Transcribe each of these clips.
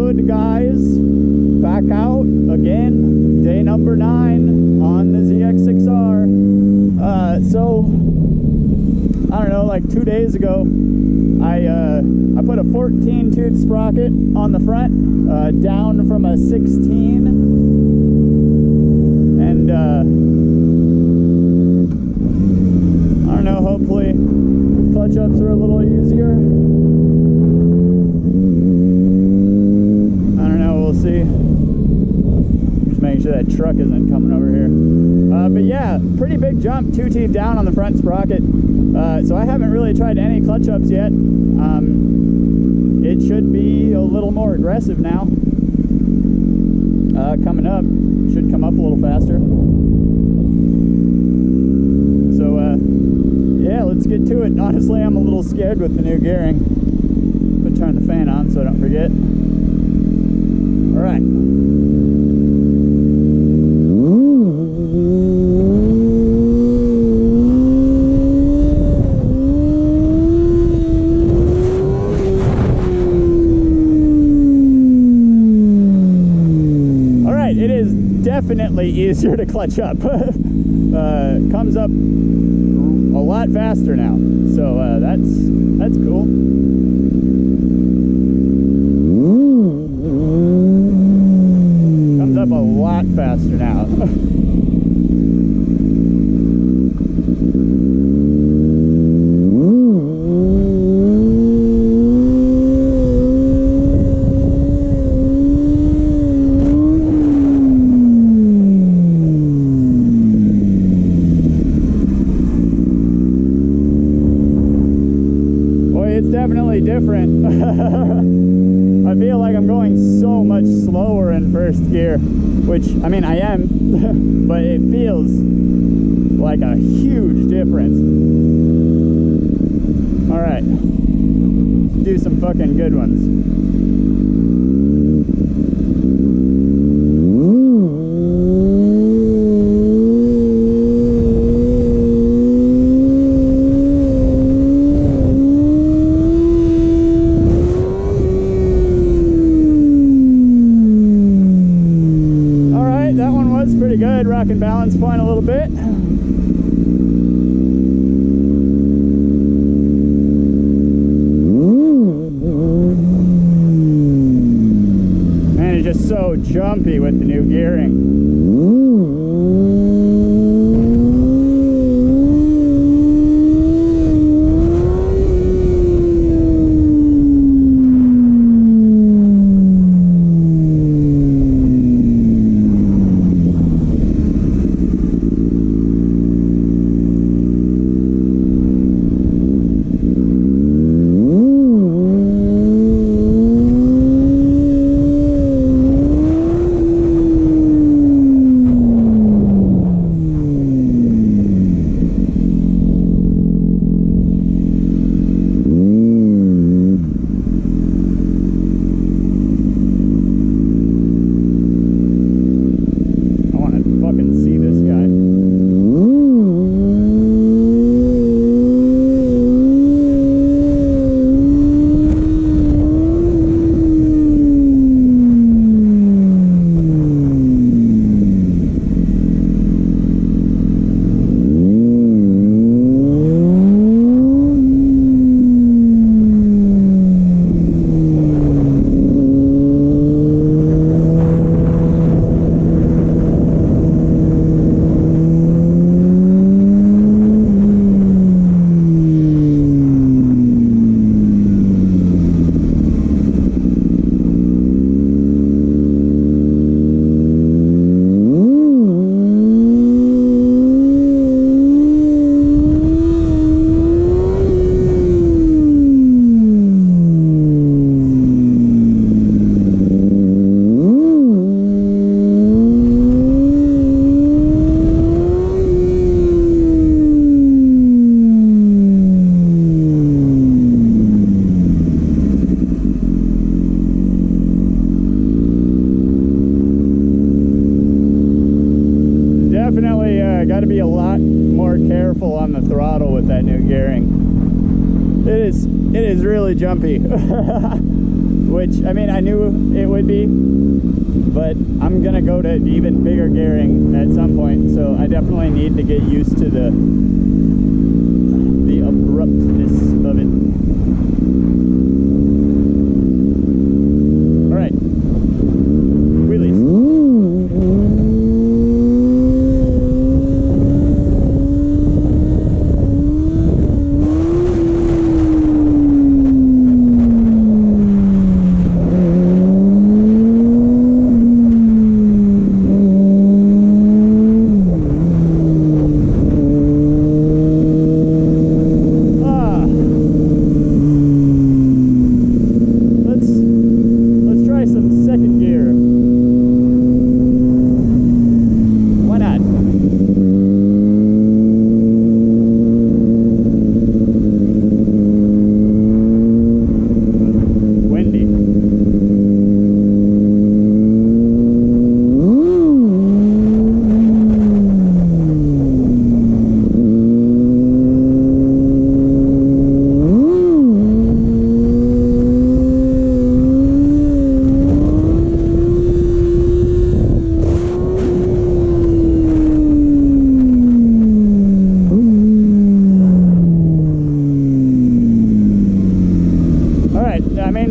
good, guys? Back out again, day number 9 on the ZX6R. So I don't know, like 2 days ago, I put a 14 tooth sprocket on the front, down from a 16, and I don't know, hopefully clutch ups are a little easier. I don't know, we'll see. Just making sure that truck isn't coming over here. But yeah, pretty big jump, 2 teeth down on the front sprocket. So I haven't really tried any clutch ups yet. It should be a little more aggressive now. Coming up, should come up a little faster. So yeah, let's get to it. Honestly, I'm a little scared with the new gearing. But turn the fan on so I don't forget. All right. Definitely easier to clutch up. Comes up a lot faster now, so that's cool. Comes up a lot faster now. Definitely different. I feel like I'm going so much slower in first gear, which, I mean, I am, but it feels like a huge difference. All right, let's do some fucking good ones. Pretty good, rocking balance point a little bit. Man, it's just so jumpy with the new gearing. really jumpy. Which, I mean, I knew it would be, but I'm gonna go to even bigger gearing at some point, so I definitely need to get used to the abruptness of it. All right, wheelies.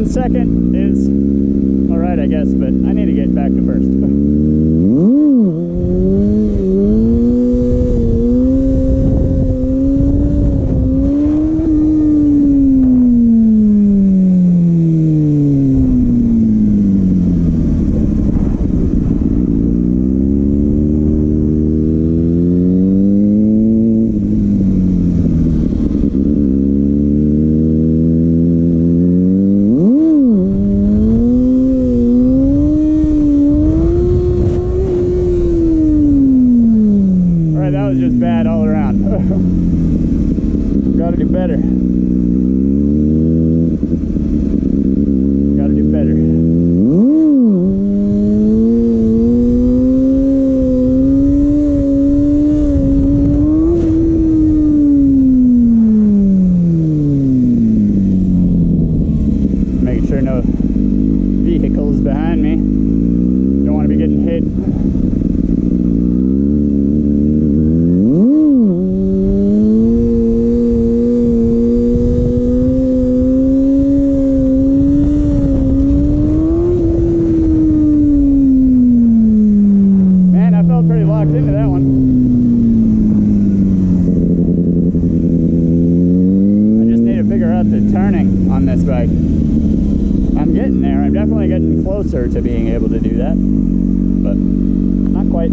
Second is all right, I guess, but I need to get back to first. Bad all around. Gotta do better. Gotta do better. Making sure no vehicles behind me. Don't want to be getting hit. Into that one. I just need to figure out the turning on this bike. I'm getting there. I'm definitely getting closer to being able to do that, but not quite.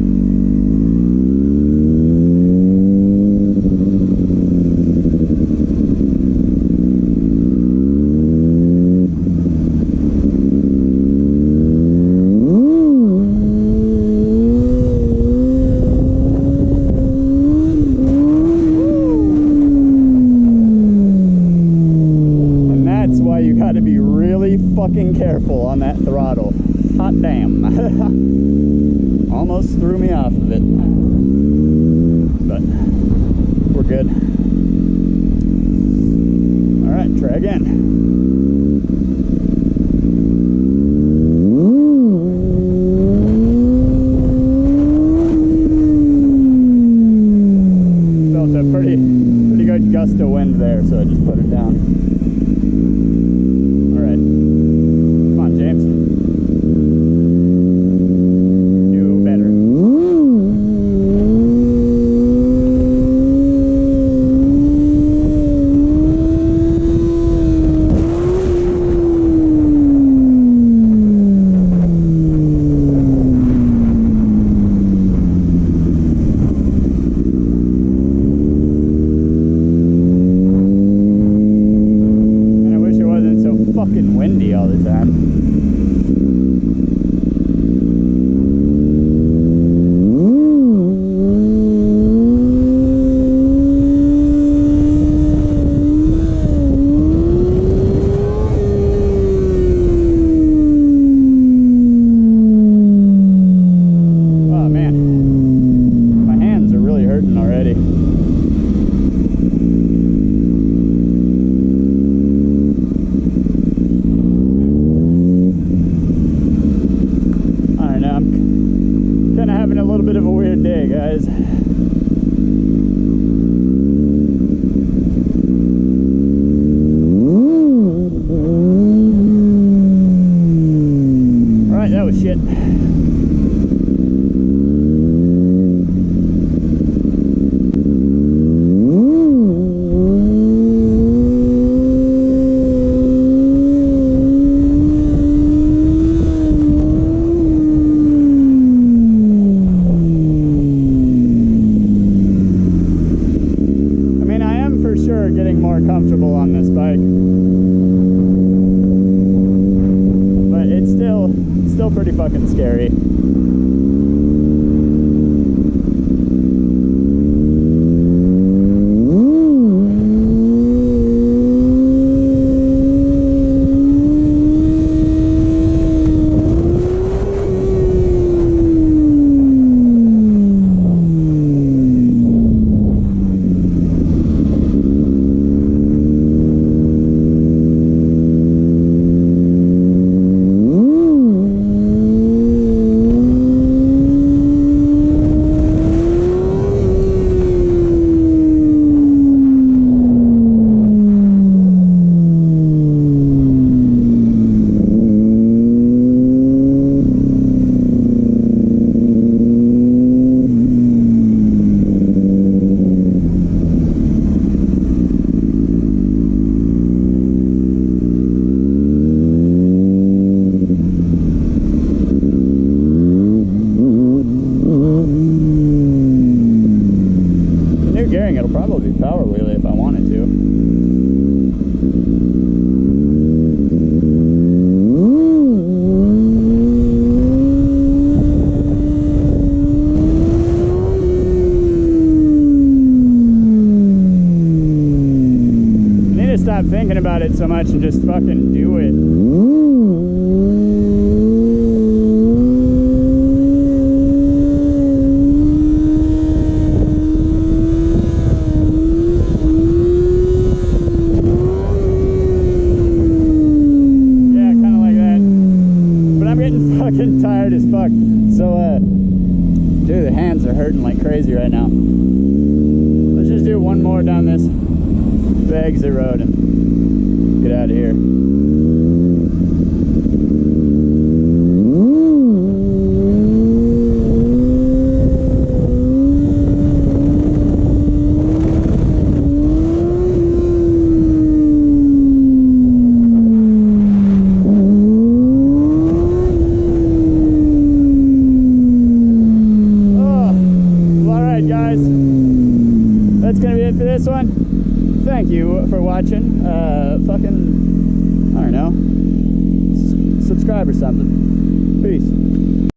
You got to be really fucking careful on that throttle. Hot damn. Almost threw me off of it. But we're good. All right, try again. Felt a pretty good gust of wind there, so I just put it down. Fucking windy all the time. Oh man, my hands are really hurting already. still pretty fucking scary. It'll probably power wheelie if I wanted to. I need to stop thinking about it so much and just fucking do it. Fucking tired as fuck. So dude, the hands are hurting like crazy right now. Let's just do one more down this exit road and get out of here. That's gonna be it for this one. Thank you for watching. Fucking, I don't know, subscribe or something. Peace.